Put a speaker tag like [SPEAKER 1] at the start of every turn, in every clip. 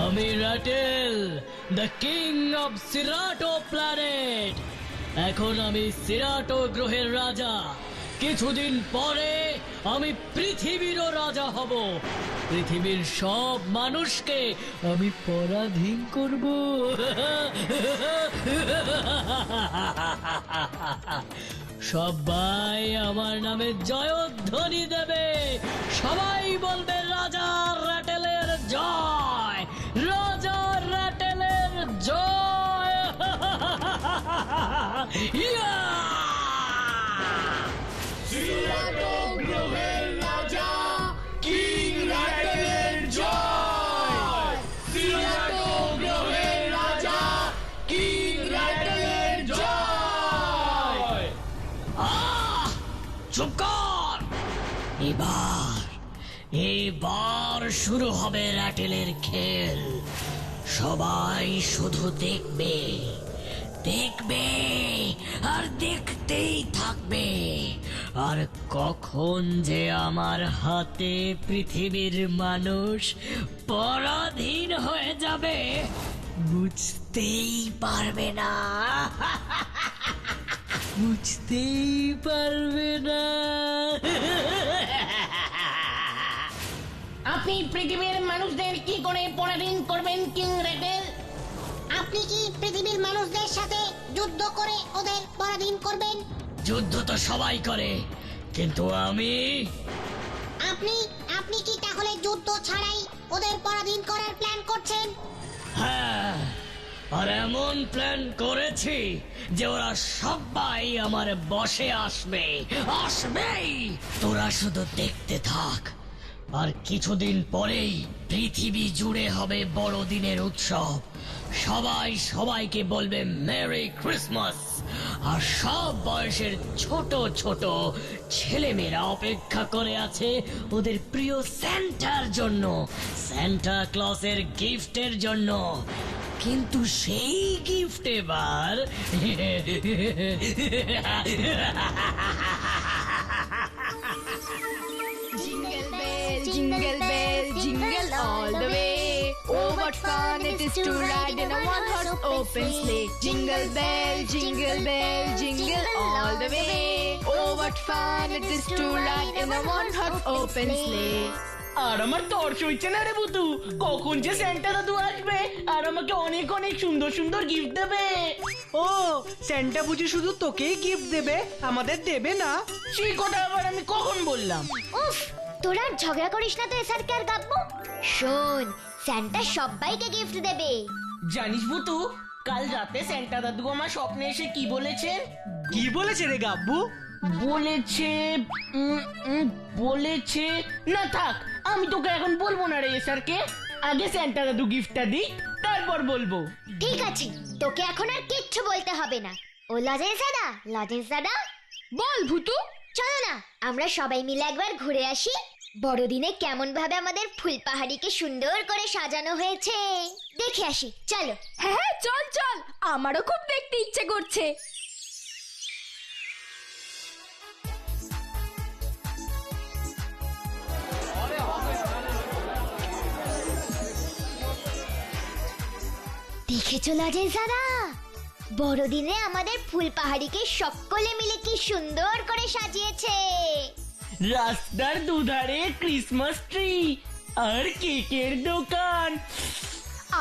[SPEAKER 1] আমি রাটেল, the king of সিরাটো planet. এখন আমি সিরাটো গ্রহের রাজা। কিছুদিন পরে আমি পৃথিবীরও রাজা হব। পৃথিবীর সব মানুষকে আমি পরাধীন করব। সবাই আমার নামে জয়ধ্বনি দেবে। সবাই বলবে রাজা রাটেলের জয়, রাজা রাটেলের জয়। ইয়া!
[SPEAKER 2] সিরাটো গ্রহের রাজা কিং রাটেলের জয়! সিরাটো গ্রহের রাজা কিং রাটেলের জয়!
[SPEAKER 1] চুপ কর! এবার শুরু হবে রাটেলের খেল। সবাই শুধু দেখবে, দেখবে আর দেখতেই থাকবে। আর কখন যে আমার হাতে পৃথিবীর মানুষ পরাধীন হয়ে যাবে বুঝতেই পারবে না। বুঝতেই পারবে না।
[SPEAKER 3] আপনি পৃথিবীর মানুষদের কি করে পরাধীন করবেন কিং রেটেল?
[SPEAKER 4] আপনি কি পৃথিবীর মানুষদের সাথে যুদ্ধ করে ওদের পরাধীন করবেন?
[SPEAKER 1] যুদ্ধ তো সবাই করে, কিন্তু আমি
[SPEAKER 4] আপনি আপনি কি তাহলে যুদ্ধ ছাড়াই ওদের পরাধীন করার প্ল্যান করছেন?
[SPEAKER 1] হ্যাঁ, আর এমন প্ল্যান করেছি যে ওরা সবাই আমার বশে আসবে, আসবেই। তোরা শুধু দেখতে থাক। আর কিছুদিন পরেই পৃথিবী জুড়ে হবে বড়দিনের উৎসব। সবাই সবাইকে বলবে মেরি ক্রিসমাস। আর সব বয়সের ছোট ছোট ছেলেমেয়েরা অপেক্ষা করে আছে ওদের প্রিয় স্যান্টার জন্য, স্যান্টা ক্লসের গিফটের জন্য। কিন্তু সেই গিফট এবার
[SPEAKER 5] Jingle bell, jingle all the way. Oh, what fun it is to ride in a one-horse open sleigh. Jingle bell, jingle all the way. Oh, what fun it is to ride in a one-horse open sleigh.
[SPEAKER 3] আর আমার তর্স হইছে না রে বুতু, কখন যে সেন্টা দাদু আসবে আর আমাকে অনেক অনেক সুন্দর সুন্দর গিফট দেবে।
[SPEAKER 6] ও স্যান্টা বুঝি শুধু তোকেই গিফট দেবে, আমাদের দেবে না?
[SPEAKER 3] সেই কথা আবার আমি কখন বললাম?
[SPEAKER 7] উফ, তোরা আর ঝগড়া করিস না তো এসআরকে আর গাব্বু। শোন, স্যান্টা সবাইকে গিফট দেবে।
[SPEAKER 3] জানিস বুতু, কাল রাতে সেন্টা দাদু আমার স্বপ্নে এসে কি বলেছেন?
[SPEAKER 6] কি বলেছে রে গাব্বু?
[SPEAKER 3] বলেছে না থাক, আমি তোকে এখন বলবো না রে এসআরকে। আগে সেন্টা দাদু গিফটটা দিই, তারপর বলবো।
[SPEAKER 7] ঠিক আছে, তোকে এখন আর কিচ্ছু বলতে হবে না। ও লজেন্স দাদা
[SPEAKER 5] বল ভুতু।
[SPEAKER 7] চলো না, আমরা সবাই মিলে একবার ঘুরে আসি। বড়দিনে কেমন ভাবে আমাদের ফুল পাহাড়িকে সুন্দর করে সাজানো হয়েছে দেখে আসি। চলো।
[SPEAKER 5] হ্যাঁ চল চল, আমারও খুব দেখতে ইচ্ছে করছে।
[SPEAKER 7] দেখেছো লজেন্স দাদা, বড়দিনে আমাদের ফুল পাহাড়িকে সকলে মিলে কি সুন্দর করে সাজিয়েছে।
[SPEAKER 3] রাস্তার দুধারে ক্রিসমাস ট্রি আর কেকের দোকান।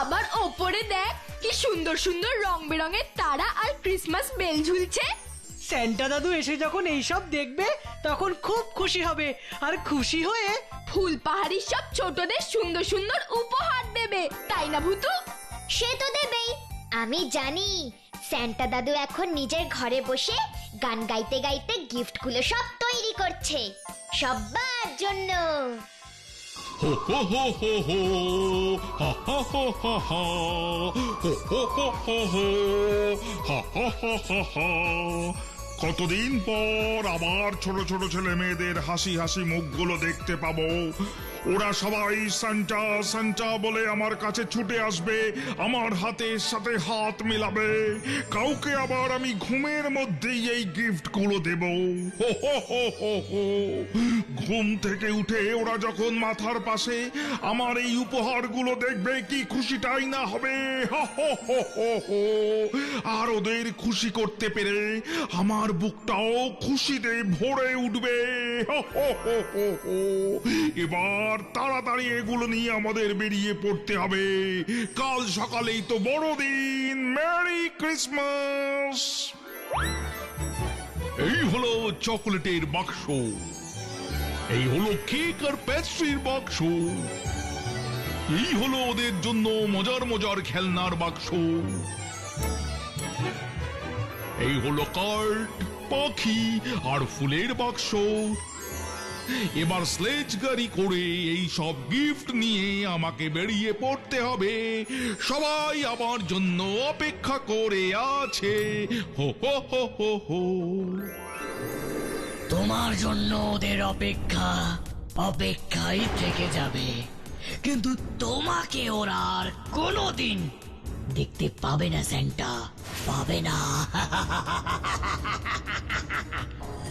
[SPEAKER 5] আবার ওপরে দেখ কি সুন্দর সুন্দর রং বেরঙের তারা আর ক্রিসমাস বেল ঝুলছে।
[SPEAKER 6] স্যান্টা দাদু এসে যখন এইসব দেখবে তখন খুব খুশি হবে, আর খুশি হয়ে
[SPEAKER 5] ফুল পাহাড়ির সব ছোটদের সুন্দর সুন্দর উপহার দেবে, তাই না ভুতু?
[SPEAKER 7] সে তো দেবেই, আমি জানি। স্যান্টা দাদু এখন নিজের ঘরে বসে গান গাইতে গাইতে গিফটগুলো সব তৈরি করছে সবার জন্য।
[SPEAKER 2] হো হো হো হো হো, হা হা হা হা হা, হো হো হো হো হো, হা হা হা হা হা। কতদিন পর আবার ছোট ছোট ছেলে মেয়েদের হাসি হাসি মুখগুলো দেখতে পাবো। ওরা সবাই সান্টা সান্টা বলে আমার কাছে ছুটে আসবে, আমার হাতের সাথে হাত মেলাবে। কাউকে আবার আমি ঘুমের মধ্যেই এই গিফটগুলো দেব। হো হো হো হো হো। ঘুম থেকে উঠে ওরা যখন মাথার পাশে আমার এই উপহারগুলো দেখবে, কি খুশিটাই না হবে। হো হো হো হো হো। আর ওদের খুশি করতে পেরে আমার বুকটাও খুশিতে ভরে উঠবে। হো হো হো হো হো। এবার তাড়াতাড়ি এগুলো নিয়ে আমাদের বেরিয়ে পড়তে হবে। কাল সকালেই তো বড়দিন। Merry Christmas. এই হলো চকোলেটের বাক্স, এই হলো কেক আর পেস্ট্রির বাক্স, এই হলো ওদের জন্য মজার মজার খেলনার বাক্স, এই হলো কার্ড, পাখি আর ফুলের বাক্স। এবার স্লেজ গাড়ি করে এই সব গিফট নিয়ে আমাকে বেরিয়ে পড়তে হবে। সবাই আমার জন্য অপেক্ষা করে আছে। হো হো হো হো হো।
[SPEAKER 1] তোমার জন্য ওদের অপেক্ষাই থেকে যাবে, কিন্তু তোমাকে ওরা আর কোনোদিন দেখতে পাবে না স্যান্টা, পাবে না।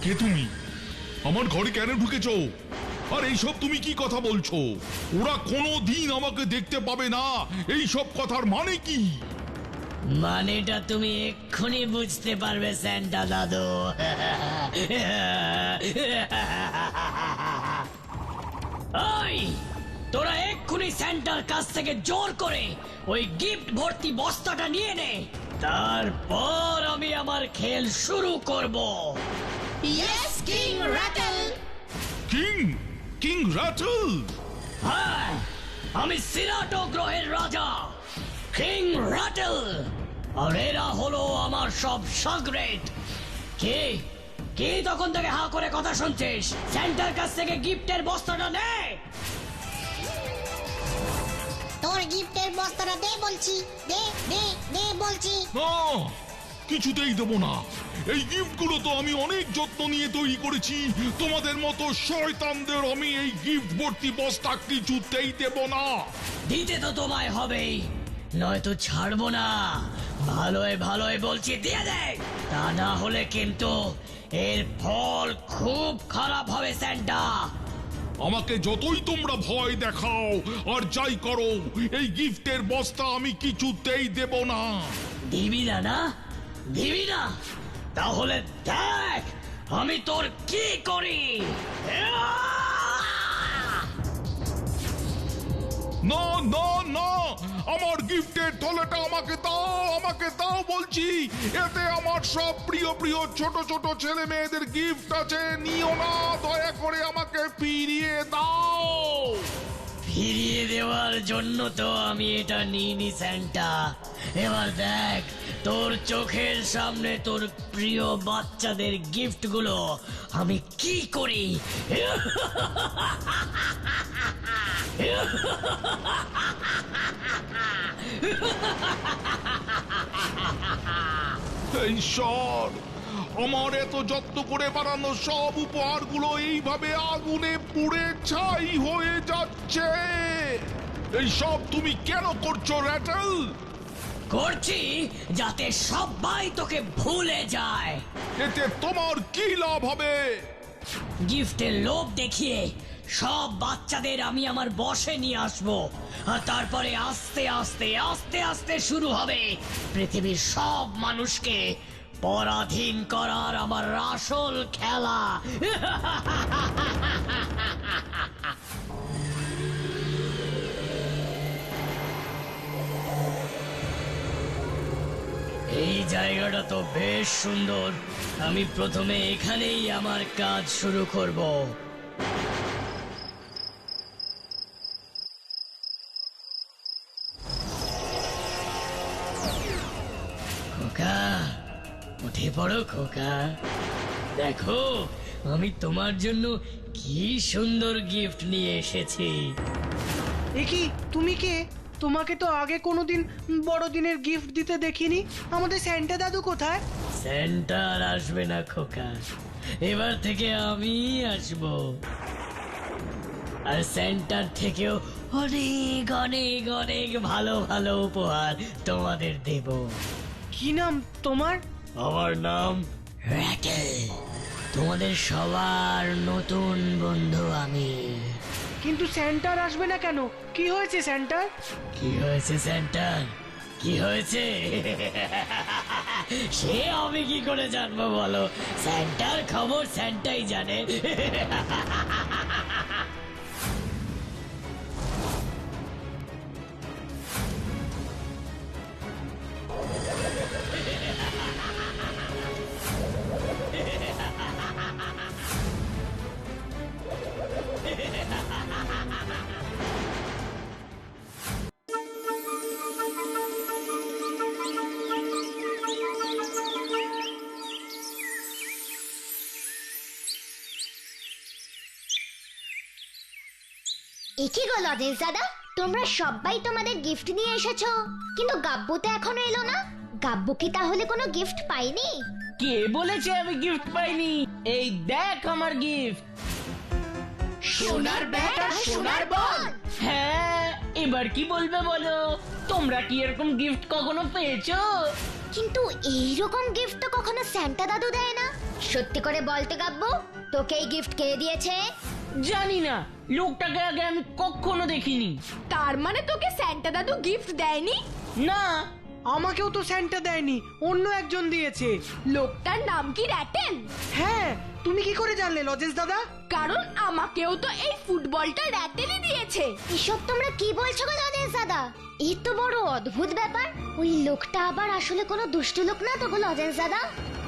[SPEAKER 2] কে তুমি? আমার ঘরে কেন ঢুকেছো? আর এইসব তুমি কি কথা বলছো? ওরা কোনোদিন আমাকে দেখতে পাবে না, এই সব কথার মানে কি?
[SPEAKER 1] মানেটা তুমি এক্ষুনি বুঝতে পারবে স্যান্টা দাদু। ওই তোরা এক্ষুনি স্যান্টার কাছ থেকে জোর করে ওই গিফট ভর্তি বস্তাটা নিয়ে নে, তারপর আমি আমার খেল শুরু করব।
[SPEAKER 4] Yes king rattle.
[SPEAKER 2] King rattle?
[SPEAKER 1] হ্যাঁ, আমি সিরাটো গ্রহের রাজা কিং রাটল, আর এরা হলো আমার সব সাগরেট। কে কে তখন থেকে হা করে কথা শুনছিস? স্যান্টার কাছ থেকে গিফটের বস্তাটা নে।
[SPEAKER 4] তোর গিফটের বস্তাটা দে বলছি, দে দে দে বলছি।
[SPEAKER 2] না, কিছুতেই দেব না। এই গিফটগুলো তো আমি অনেক যত্ন নিয়ে তৈরি করেছি। তোমাদের মতো শয়তানদের আমি এই গিফট ভর্তি বস্তা কিছুতেই দেব না।
[SPEAKER 1] দিতে তো তোমায় হবেই, নয়তো ছাড়বো না। ভালোই বলছি, দিয়ে দে, তা না হলে কিন্তু এর ফল খুব খারাপ হবে স্যান্টা।
[SPEAKER 2] আমাকে যতই তোমরা ভয় দেখাও আর যাই করো, এই গিফটের বস্তা আমি কিছুতেই দেব না।
[SPEAKER 1] দিবি না? না দিবি না? তাহলে দেখ আমি তোর কি করি।
[SPEAKER 2] না না না, আমার গিফটের থলেটা আমাকে দাও বলছি। এতে আমার সব প্রিয় প্রিয় ছোট ছোট ছেলে মেয়েদের গিফট আছে। নিও না, দয়া করে আমাকে ফিরিয়ে দাও।
[SPEAKER 1] ফিরিয়ে দেওয়ার জন্য তো আমি এটা নিইনি স্যান্টা। এবার দেখ তোর চোখের সামনে তোর প্রিয় বাচ্চাদের গিফটগুলো আমি কি করি।
[SPEAKER 2] ঈশ্বর, আমার এত যত্ন করে বানানো সব উপহারগুলো এইভাবে আগুনে পুড়ে ছাই হয়ে যাচ্ছে। এই সব তুমি কেন করছো র্যাটল?
[SPEAKER 1] করছি যাতে সবাই তোকে ভুলে যায়।
[SPEAKER 2] এতে তোমার কি লাভ হবে?
[SPEAKER 1] গিফটের লোভ দেখিয়ে সব বাচ্চাদের আমি আমার বশে নিয়ে আসবো, আর তারপরে আস্তে আস্তে আস্তে আস্তে শুরু হবে পৃথিবীর সব মানুষকে পরাধীন করার আমার আসল খেলা। এই জায়গাটা তো বেশ সুন্দর। আমি প্রথমে এখানেই আমার কাজ শুরু করব। খোকা, উঠে পড়ো খোকা। দেখো আমি তোমার জন্য কি সুন্দর গিফট নিয়ে এসেছি।
[SPEAKER 6] এ কি, তুমি কে? তোমাকে তো আগে কোনোদিন বড়দিনের গিফট দিতে দেখিনি। আমাদের স্যান্টা দাদু কোথায়?
[SPEAKER 1] সেন্টা আর আসবে না খোকা, এবার থেকে আমি আসবো, আর সেন্টার থেকেও অনেক অনেক অনেক ভালো ভালো উপহার তোমাদের দেব।
[SPEAKER 6] কি নাম তোমার?
[SPEAKER 1] আমার নাম র্যাটেল, তোমাদের সবার নতুন বন্ধু আমি।
[SPEAKER 6] কিন্তু সেন্টার আসবে না কেন? কি হয়েছে সেন্টার?
[SPEAKER 1] কি হয়েছে সেন্টার, কি হয়েছে? সে আমি কি করে জানবো বলো? সেন্টার খবর সেন্টাই জানে।
[SPEAKER 7] একি গো লজেন্স দাদা, তোমরা সবাই তোমাদের গিফট নিয়ে এসেছো, কিন্তু গাব্বু তো এখনো এলো না। গাব্বু কি তাহলে কোনো গিফট পাইনি?
[SPEAKER 3] কে বলেছে আমি গিফট পাইনি? এই দেখ আমার গিফট।
[SPEAKER 7] সোনার ব্যাট আর সোনার বল।
[SPEAKER 3] হ্যাঁ, এবার কি বলবে বলো? তোমরা কি এরকম গিফট কখনো পেয়েছো?
[SPEAKER 7] কিন্তু এইরকম গিফট তো কখনো সান্টা দাদু দেয় না। সত্যি করে বলতে গাব্বু, তোকে এই গিফট কে দিয়েছে?
[SPEAKER 3] জানি না, লোকটাকে আগে আমি কখনো দেখিনি।
[SPEAKER 5] তার মানে তোকে স্যান্টা দাদু গিফট দেয়নি?
[SPEAKER 3] না,
[SPEAKER 6] আমাকেও তো সেন্টা দেয়নি, অন্য একজন দিয়েছে।
[SPEAKER 5] লোকটার নাম কি র্যাটেল?
[SPEAKER 6] হ্যাঁ, তুমি কি করে জানলে লজেন্স দাদা?
[SPEAKER 5] কারণ আমাকেও তো এই ফুটবলটা র্যাটেলই দিয়েছে।
[SPEAKER 7] এসব তোমরা কি বলছো গো লজেন্স দাদা? এই তো বড় অদ্ভুত ব্যাপার। ওই লোকটা আবার আসলে কোনো দুষ্টু লোক না তো গো লজেন্স দাদা?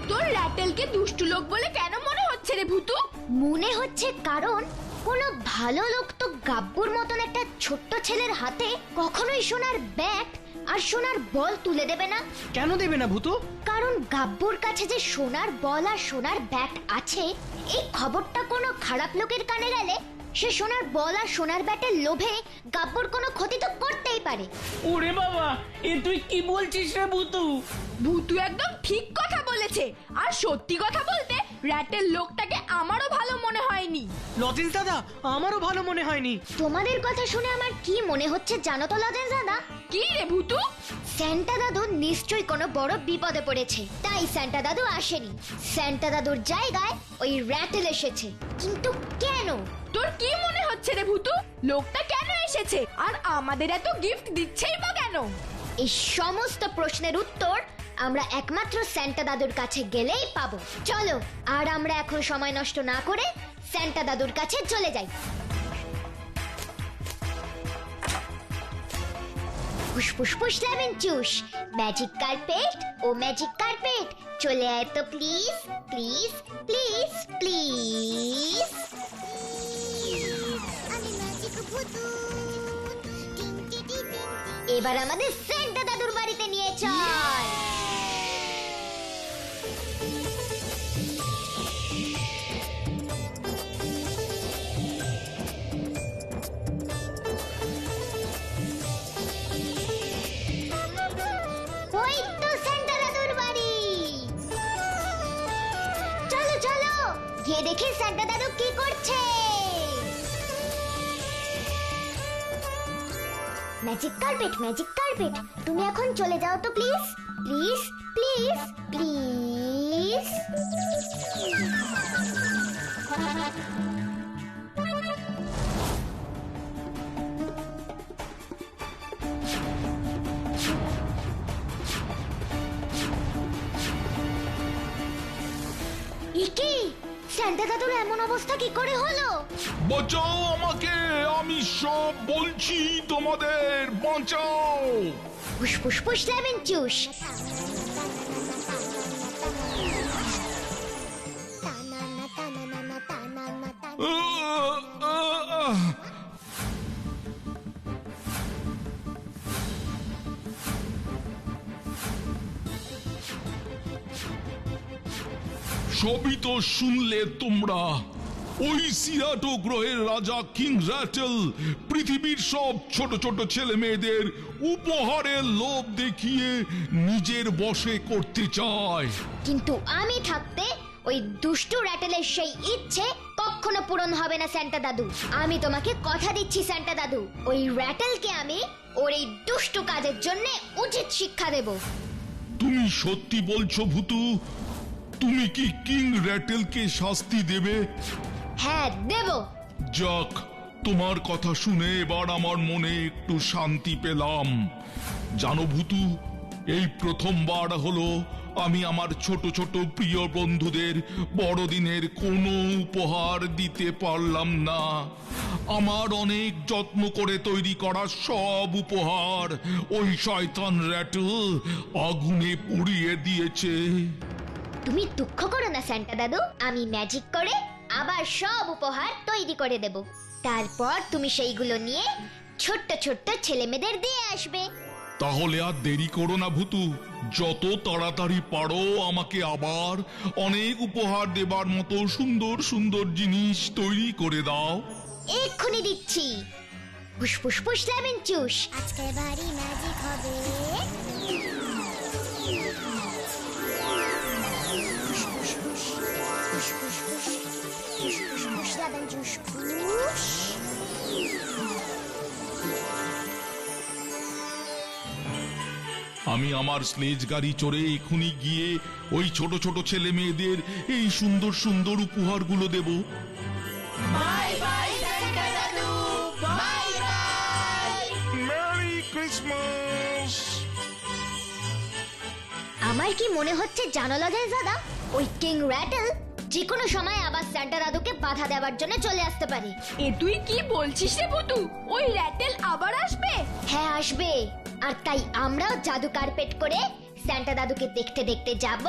[SPEAKER 5] তোর র্যাটেলকে দুষ্টু লোক বলে কেন মনে হচ্ছে রে ভূতু?
[SPEAKER 7] মনে হচ্ছে কারণ কোনো ভালো লোক তো গাব্বুর মতন একটা ছোট্ট ছেলের হাতে কখনোই সোনার ব্যাট আর সোনার বল তুলে দেবে না।
[SPEAKER 6] কেন দেবে না ভূতু?
[SPEAKER 7] কারণ গাব্বুর কাছে যে সোনার বল আর সোনার ব্যাট আছে, এই খবরটা কোনো খারাপ লোকের কানে গেলে সে সোনার বল আর সোনার ব্যাটের লোভে গাব্বুর কোনো ক্ষতি তো করতেই পারে।
[SPEAKER 3] ওরে বাবা, এ তুই কি বলছিস রে ভূতু?
[SPEAKER 5] ভূতু একদম ঠিক কথা বলেছে। আর সত্যি কথা বলতে র্যাটেল লোকটাকে আমারও ভালো মনে হয়নি।
[SPEAKER 6] লজেন্স দাদা, আমারও ভালো মনে হয়নি।
[SPEAKER 7] তোমাদের কথা শুনে আমার কি মনে হচ্ছে জানো তো লজেন্স দাদা?
[SPEAKER 5] কি রে ভূতু?
[SPEAKER 7] স্যান্টা দাদু নিশ্চয়ই কোনো বড় বিপদে পড়েছে, তাই স্যান্টা দাদু আসেনি। স্যান্টা দাদুর জায়গায় ওই র্যাটেল এসেছে। কিন্তু কেন?
[SPEAKER 5] তোর কি মনে হচ্ছে রে ভূতু? লোকটা কেন এসেছে আর আমাদের এত গিফট দিচ্ছেই বা কেন?
[SPEAKER 7] এই সমস্ত প্রশ্নের উত্তর আমরা একমাত্র স্যান্টা দাদুর কাছে গেলেই পাবো। চলো, আর আমরা এখন সময় নষ্ট না করে স্যান্টা দাদুর কাছে চলে যাই। ফুসফুস ফুস লেমন চুস, ম্যাজিক কার্পেট ও ম্যাজিক কার্পেট, চলে আয় তো প্লিজ প্লিজ প্লিজ প্লিজ। এবার আমাদের স্যান্টা দাদুর বাড়িতে নিয়ে চল। ওই তো স্যান্টা দাদুর বাড়ি। চলো চলো, গিয়ে দেখি স্যান্টা দাদু কি করছে। ম্যাজিক কার্পেট, ম্যাজিক কার্পেট, তুমি এখন চলে যাও তো প্লিজ প্লিজ প্লিজ প্লিজ। ইকি, স্যান্টা দাদুর এমন অবস্থা কি করে হলো?
[SPEAKER 2] বাঁচাও আমাকে, আমি সব বলছি তোমাদের, বাঁচাও।
[SPEAKER 7] ফুসফুস ফুস লেমন চুস।
[SPEAKER 2] সবই তো শুনলে তোমরা, ওই সিরাটো গ্রহের রাজা কিং র্যাটেল পৃথিবীর সব ছোট ছোট ছেলে মেয়েদের উপহারের লোভ দেখিয়ে নিজের বশে করতে চায়।
[SPEAKER 7] কিন্তু আমি থাকতে ওই দুষ্টু র্যাটেলের সেই ইচ্ছে কখনো পূরণ হবে না স্যান্টা দাদু। আমি তোমাকে কথা দিচ্ছি স্যান্টা দাদু, ওই র্যাটেলকে আমি ওর এই দুষ্টু কাজের জন্য উচিত শিক্ষা দেব।
[SPEAKER 2] তুমি সত্যি বলছো ভূতু? তুমি কি কিং র্যাটেলকে শাস্তি দেবে?
[SPEAKER 7] হ্যাঁ দেব।
[SPEAKER 2] যাক, তোমার কথা শুনে এবার আমার মনে একটু শান্তি পেলাম। জানো ভূতু, এই প্রথমবার হলো আমি আমার ছোট ছোট প্রিয় বন্ধুদের বড়দিনের কোনো উপহার দিতে পারলাম না। আমার অনেক যত্ন করে তৈরি করা সব উপহার ওই শয়তান র্যাটেল আগুনে পুড়িয়ে দিয়েছে।
[SPEAKER 7] তুমি দুঃখ করো না স্যান্টা দাদু, আমি ম্যাজিক করে আবার সব উপহার তৈরি করে দেব। তারপর তুমি সেইগুলো নিয়ে ছোট্ট ছোট্ট ছেলেমেয়েদের দিয়ে আসবে।
[SPEAKER 2] তাহলে আর দেরি করো না ভূতু, যত তাড়াতাড়ি পারো আমাকে আবার অনেক উপহার দেবার মতো সুন্দর সুন্দর জিনিস তৈরি করে দাও।
[SPEAKER 7] এক্ষুনি দিচ্ছি। ফুসফুস ফুস লেমন জুস।
[SPEAKER 4] আজকে ভারী ম্যাজিক হবে। Lemon juice.
[SPEAKER 2] আমি আমার স্লেজ গাড়ি চড়ে এখনই গিয়ে ওই ছোট ছোট ছেলে মেয়েদের এই সুন্দর সুন্দর উপহারগুলো দেব।
[SPEAKER 5] বাই বাই সান্টা দাদু, বাই বাই।
[SPEAKER 2] Merry Christmas.
[SPEAKER 7] আমার কি মনে হচ্ছে জানো লজের দাদা, ওই কিং র্যাটেল যে কোনো সময় আবার স্যান্টা দাদুকে বাধা দেওয়ার জন্য চলে আসতে পারে।
[SPEAKER 5] এ তুই কি বলছিস রে বুতু? ওই র্যাটেল আবার আসবে?
[SPEAKER 7] হ্যাঁ আসবে, আর তাই আমরাও জাদু কার্পেট করে স্যান্টা দাদুকে দেখতে দেখতে যাব,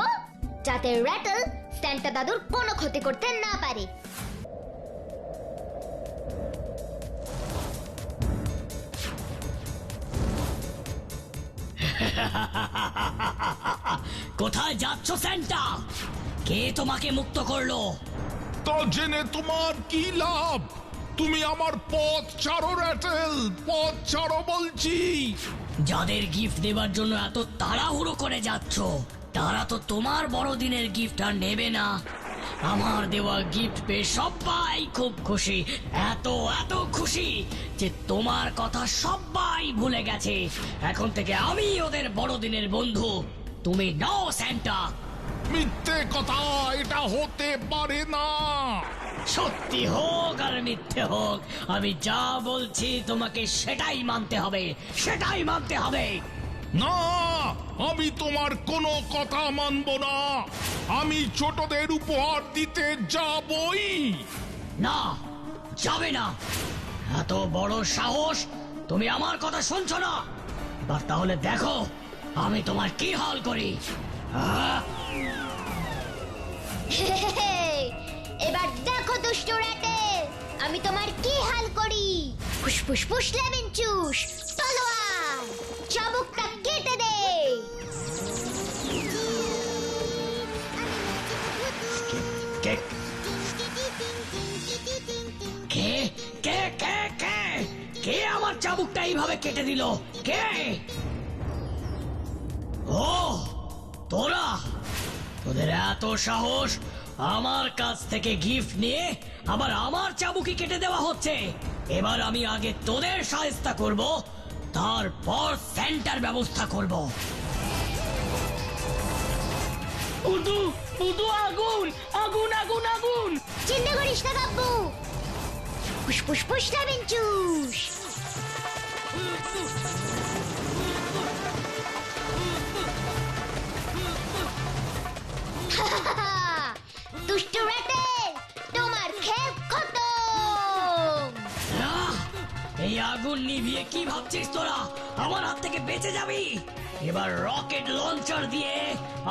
[SPEAKER 7] যাতে র্যাটেল স্যান্টা দাদুর কোনো ক্ষতি করতে না পারে।
[SPEAKER 1] কোথায় যাচ্ছ স্যান্টা? কে তোমাকে মুক্ত করলো?
[SPEAKER 2] তা জেনে তোমার কি লাভ? তুমি আমার পথ ছাড়ো র্যাটেল, পথ ছাড়ো বলছি।
[SPEAKER 1] যাদের গিফট দেবার জন্য এত তাড়াহুড়ো করে যাচ্ছ, তারা তো তোমার বড়দিনের গিফট আর নেবে না। আমার দেওয়া গিফট পেয়ে সবাই খুব খুশি, এত এত খুশি যে তোমার কথা সবাই ভুলে গেছে। এখন থেকে আমি ওদের বড়দিনের বন্ধু, তুমি নও স্যান্টা।
[SPEAKER 2] মিথ্যে কথা, এটা হতে পারে না।
[SPEAKER 1] সত্যি হোক আর মিথ্যে হোক, আমি যা বলছি তোমাকে সেটাই মানতে হবে, সেটাই মানতে হবে।
[SPEAKER 2] না, আমি তোমার কোনো কথা মানব না। আমি ছোটদের উপহার দিতে যাবই।
[SPEAKER 1] না, যাবে না। এত বড় সাহস, তুমি আমার কথা শুনছো না? এবার তাহলে দেখো আমি তোমার কি হাল করি।
[SPEAKER 7] এবার দেখো দুষ্টু র্যাটেল, আমি তোমার কি হাল করি। ফুসফুস ফুস লেমন জুস, তলোয়ার, চাবুকটা কেটে দে।
[SPEAKER 1] কে কে কে কে কে কে আমার চাবুকটা এইভাবে কেটে দিল? কে? ও তোরা, তোদের এত সাহস, আমার কাছ থেকে গিফট নিয়ে আবার আমার চাবুকি কেটে দেওয়া হচ্ছে। এবার আমি আগে তোদের সাহায্য করব, তারপর সেন্টার ব্যবস্থা করব।
[SPEAKER 3] বুদু বুদু, আগুন আগুন আগুন আগুন!
[SPEAKER 7] চিন্তা করিস না কাব্বু, ফুসফুস ফুস লেমন জুস। দুষ্টু র্যাটেল, তোমার খেল খতম।
[SPEAKER 1] এই আগুন নিভিয়ে কি ভাবছিস তোরা আমার হাত থেকে বেঁচে যাবি? এবার রকেট লঞ্চার দিয়ে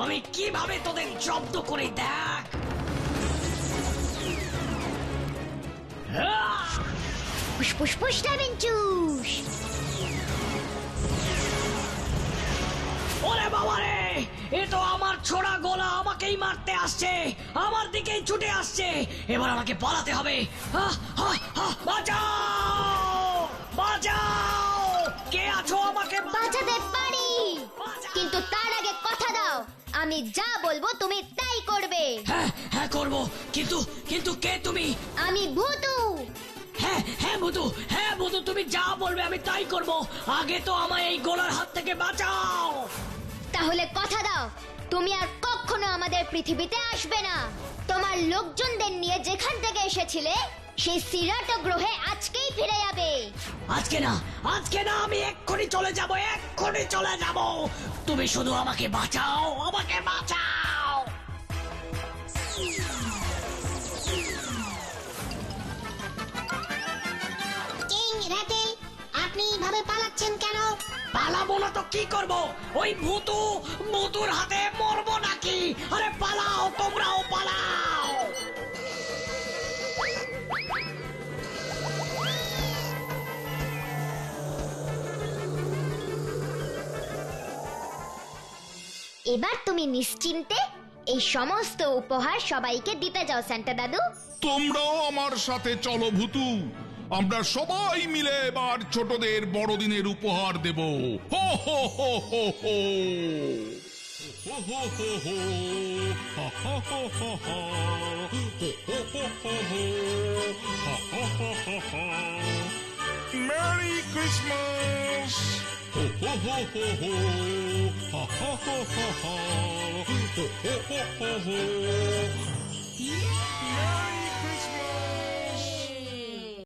[SPEAKER 1] আমি কিভাবে তোদের জব্দ করে দেখ।
[SPEAKER 7] ফুসফুস ফুস লেমন জুস।
[SPEAKER 1] ওরে বাবা রে, এ তো আমার ছোড়া গোলা আমাকে আমাকেই মারতে আসছে, আমার দিকেই ছুটে আসছে। এবার আমাকে পালাতে হবে। বাঁচাও, বাঁচাও, কে আছো? আমাকে
[SPEAKER 7] বাঁচাতে পারি, কিন্তু তার আগে কথা দাও আমি যা বলবো তুমি তাই করবে।
[SPEAKER 1] হ্যাঁ হ্যাঁ করবো, কিন্তু কিন্তু কে তুমি?
[SPEAKER 7] আমি ভূতু।
[SPEAKER 1] হ্যাঁ হ্যাঁ ভূতু, হ্যাঁ ভূতু, তুমি যা বলবে আমি তাই করব। আগে তো আমায় এই গোলার হাত থেকে বাঁচাও।
[SPEAKER 7] তাহলে কথা দাও তুমি আর কখনো আমাদের পৃথিবীতে আসবে না। তোমার লোকজনদের নিয়ে যেখান থেকে এসেছিলে সেই সিরাটো গ্রহে আজকেই ফিরে যাবে।
[SPEAKER 1] আজকে না, আজকে না, আমি এক্ষুনি চলে যাব, এক্ষুনি চলে যাব। তুমি শুধু আমাকে বাঁচাও, আমাকে বাঁচাও।
[SPEAKER 4] কিং র্যাটেল, আপনি এইভাবে পালাচ্ছেন কেন?
[SPEAKER 1] পালাবো না তো কি করব? ওই ভূতুর হাতে মরবো নাকি? আরে পালাও, তোমরাও পালাও।
[SPEAKER 7] এবার তুমি নিশ্চিন্তে এই সমস্ত উপহার সবাইকে দিতে যাও সান্টা দাদু।
[SPEAKER 2] তোমরাও আমার সাথে চলো ভূতু, আমরা সবাই মিলে এবার ছোটদের বড়দিনের উপহার দেব। হো হো হো হো হো হো হো হো হো হা হা হা হা হা হো হো হো হো হো হা হা হা হা হা। Merry Christmas. হো হো হো হো হো হা হা হা হা হা হো হো হো হো হো। Merry Christmas!